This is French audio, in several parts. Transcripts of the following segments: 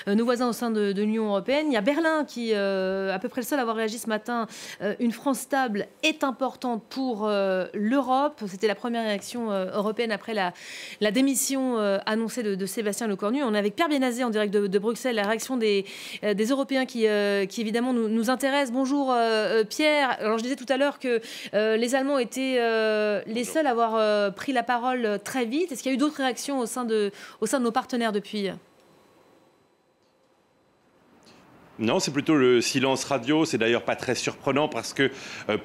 nos voisins au sein de l'Union européenne. Il y a Berlin qui est à peu près le seul à avoir réagi ce matin. Une France stable est importante pour l'Europe. C'était la première réaction européenne après la démission annoncée de Sébastien Lecornu. On est avec Pierre Bienazé en direct de Bruxelles, la réaction des Européens qui évidemment nous intéresse. Bonjour Pierre. Alors je disais tout à l'heure que les Allemands étaient les seuls à avoir pris la parole très vite. Est-ce qu'il y a eu d'autres réactions au sein de nos partenaires depuis ? Non, c'est plutôt le silence radio. C'est d'ailleurs pas très surprenant parce que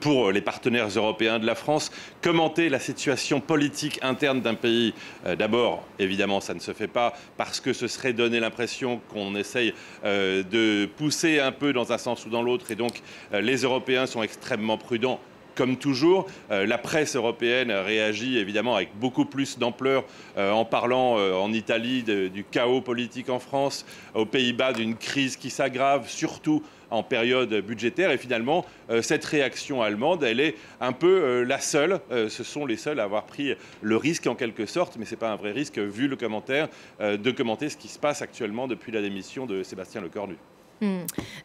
pour les partenaires européens de la France, commenter la situation politique interne d'un pays, d'abord, évidemment, ça ne se fait pas parce que ce serait donner l'impression qu'on essaye de pousser un peu dans un sens ou dans l'autre. Et donc, les Européens sont extrêmement prudents. Comme toujours, la presse européenne réagit évidemment avec beaucoup plus d'ampleur en parlant en Italie du chaos politique en France, aux Pays-Bas d'une crise qui s'aggrave, surtout en période budgétaire. Et finalement, cette réaction allemande, elle est un peu la seule. Ce sont les seuls à avoir pris le risque en quelque sorte, mais ce n'est pas un vrai risque vu le commentaire, de commenter ce qui se passe actuellement depuis la démission de Sébastien Lecornu.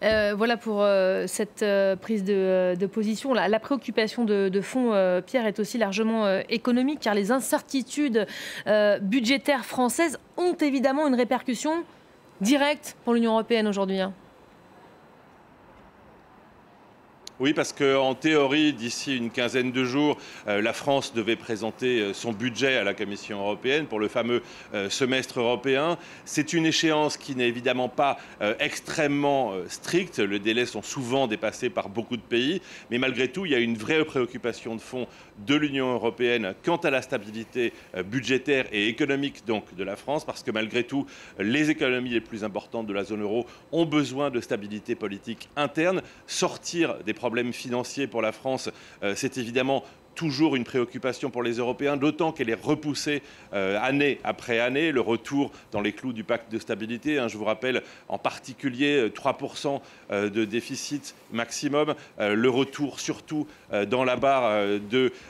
Voilà pour cette prise de position. La préoccupation de fond, Pierre, est aussi largement économique, car les incertitudes budgétaires françaises ont évidemment une répercussion directe pour l'Union européenne aujourd'hui. Oui, parce qu'en théorie, d'ici une quinzaine de jours, la France devait présenter son budget à la Commission européenne pour le fameux semestre européen. C'est une échéance qui n'est évidemment pas extrêmement stricte. Les délais sont souvent dépassés par beaucoup de pays. Mais malgré tout, il y a une vraie préoccupation de fond de l'Union européenne quant à la stabilité budgétaire et économique donc, de la France. Parce que malgré tout, les économies les plus importantes de la zone euro ont besoin de stabilité politique interne. Sortir des problèmes financiers pour la France, c'est évidemment toujours une préoccupation pour les Européens, d'autant qu'elle est repoussée année après année, le retour dans les clous du pacte de stabilité. Je vous rappelle en particulier 3% de déficit maximum, le retour surtout dans la barre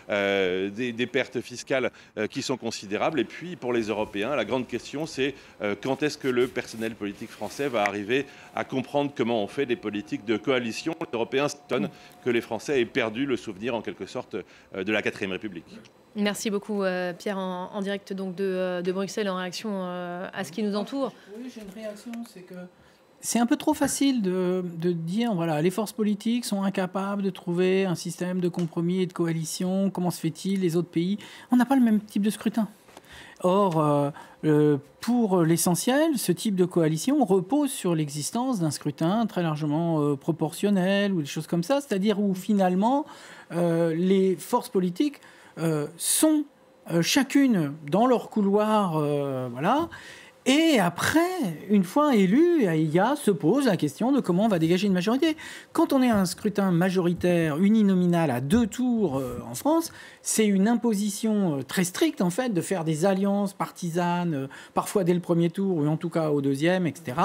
des pertes fiscales qui sont considérables. Et puis pour les Européens, la grande question c'est quand est-ce que le personnel politique français va arriver à comprendre comment on fait des politiques de coalition. Les Européens s'étonnent que les Français aient perdu le souvenir en quelque sorte de la 4e République. Merci beaucoup Pierre, en direct donc de Bruxelles, en réaction à ce qui nous entoure. Oui, j'ai une réaction, c'est que c'est un peu trop facile de dire, voilà, les forces politiques sont incapables de trouver un système de compromis et de coalition. Comment se fait-il, les autres pays? On n'a pas le même type de scrutin. Or, pour l'essentiel, ce type de coalition repose sur l'existence d'un scrutin très largement proportionnel ou des choses comme ça, c'est-à-dire où finalement les forces politiques sont chacune dans leur couloir, voilà. Et après, une fois élu, se pose la question de comment on va dégager une majorité. Quand on est à un scrutin majoritaire uninominal à 2 tours en France, c'est une imposition très stricte, en fait, de faire des alliances partisanes, parfois dès le premier tour, ou en tout cas au deuxième, etc.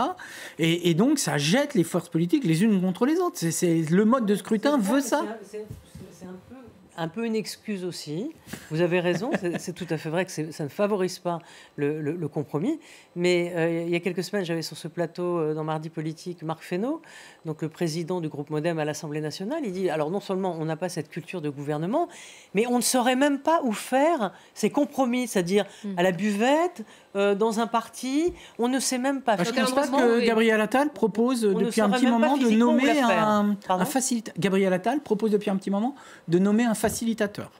Et donc, ça jette les forces politiques les unes contre les autres. Le mode de scrutin veut ça. C'est un peu une excuse aussi. Vous avez raison, c'est tout à fait vrai que ça ne favorise pas le compromis. Mais il y a quelques semaines, j'avais sur ce plateau dans Mardi Politique Marc Fesneau, donc le président du groupe Modem à l'Assemblée nationale. Il dit, alors non seulement on n'a pas cette culture de gouvernement, mais on ne saurait même pas où faire ces compromis, c'est-à-dire à la buvette, dans un parti, on ne sait même pas. Je constate que Gabriel Attal propose depuis un petit moment de nommer un facilitateur. Gabriel Attal propose depuis un petit moment de nommer un facilitateur.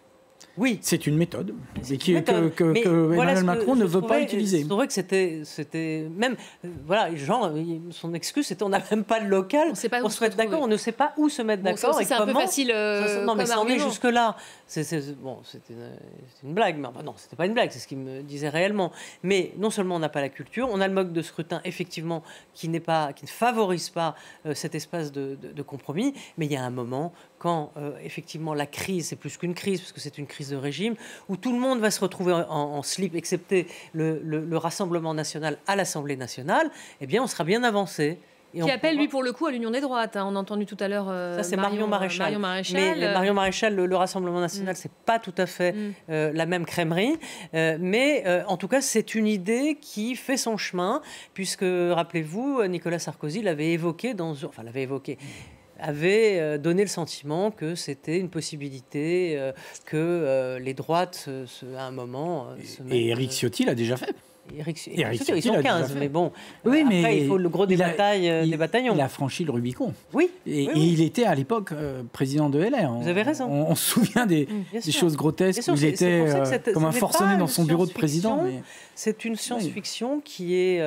Oui. C'est une méthode que Emmanuel Macron ne veut pas utiliser. Je trouvais que c'était même... voilà, genre, son excuse, c'était on n'a même pas de local pour se mettre d'accord, on ne sait pas où se mettre d'accord. C'est un peu facile. Non, mais ça en est jusque-là. Bon, c'était une blague, mais enfin, non, c'était pas une blague, c'est ce qu'il me disait réellement. Mais non seulement on n'a pas la culture, on a le mode de scrutin, effectivement, qui ne favorise pas cet espace de compromis, mais il y a un moment quand effectivement la crise, c'est plus qu'une crise, parce que c'est une crise de régime, où tout le monde va se retrouver en slip, excepté le Rassemblement national à l'Assemblée nationale, eh bien on sera bien avancé. Qui appelle, lui, pour le coup, à l'union des droites. On a entendu tout à l'heure ça, c'est Marion Maréchal. Mais Marion Maréchal, le Rassemblement national, c'est pas tout à fait la même crèmerie. Mais en tout cas, c'est une idée qui fait son chemin, puisque, rappelez-vous, Nicolas Sarkozy l'avait évoqué avait donné le sentiment que c'était une possibilité que les droites, à un moment... Et Éric Ciotti l'a déjà fait. Éric Ciotti, ils sont 15, mais bon. Oui, après, mais il faut le gros des bataillons. Il a franchi le Rubicon. Oui. Et il était à l'époque président de LR. Vous avez raison. On se souvient des choses grotesques où il était comme un forcené dans son bureau de président. C'est une science-fiction qui est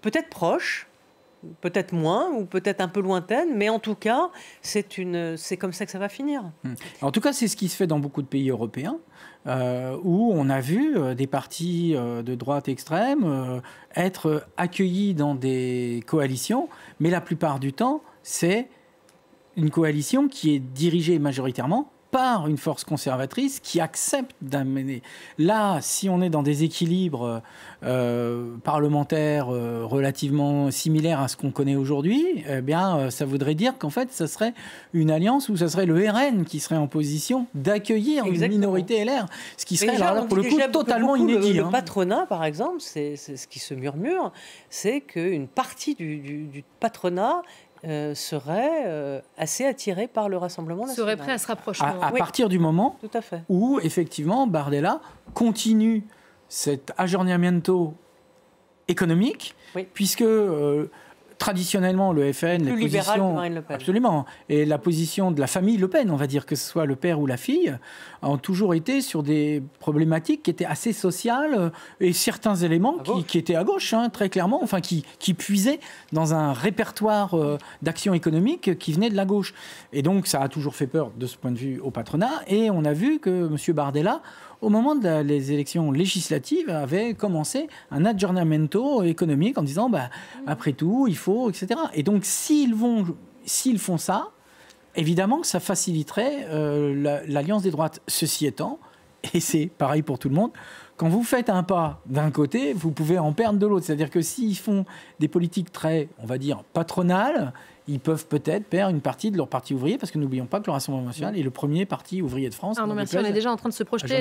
peut-être proche, peut-être moins, ou peut-être un peu lointaine, mais en tout cas, c'est comme ça que ça va finir. En tout cas, c'est ce qui se fait dans beaucoup de pays européens, où on a vu des partis de droite extrême être accueillis dans des coalitions, mais la plupart du temps, c'est une coalition qui est dirigée majoritairement par une force conservatrice qui accepte d'amener. Là, si on est dans des équilibres parlementaires relativement similaires à ce qu'on connaît aujourd'hui, eh bien, ça voudrait dire qu'en fait, ça serait une alliance où ça serait le RN qui serait en position d'accueillir une minorité LR, ce qui serait, alors là, pour le coup, totalement inédit. Le patronat, par exemple, c'est ce qui se murmure, c'est qu'une partie du patronat serait assez attiré par le Rassemblement national. Serait prêt à se rapprocher. À partir du moment où, effectivement, Bardella continue cet aggiornamento économique, puisque traditionnellement, le FN, plus libéral que Marine Le Pen. Absolument. Et la position de la famille Le Pen, on va dire que ce soit le père ou la fille, ont toujours été sur des problématiques qui étaient assez sociales et certains éléments qui étaient à gauche, très clairement, enfin qui puisaient dans un répertoire d'actions économiques qui venait de la gauche. Et donc, ça a toujours fait peur de ce point de vue au patronat. Et on a vu que M. Bardella, au moment des élections législatives, avait commencé un aggiornamento économique en disant, après tout, il faut, etc. Et donc, s'ils font ça, évidemment que ça faciliterait l'alliance des droites. Ceci étant, et c'est pareil pour tout le monde, quand vous faites un pas d'un côté, vous pouvez en perdre de l'autre. C'est-à-dire que s'ils font des politiques très, on va dire, patronales, ils peuvent peut-être perdre une partie de leur parti ouvrier, parce que n'oublions pas que le Rassemblement national est le premier parti ouvrier de France. Merci, on est déjà en train de se projeter là.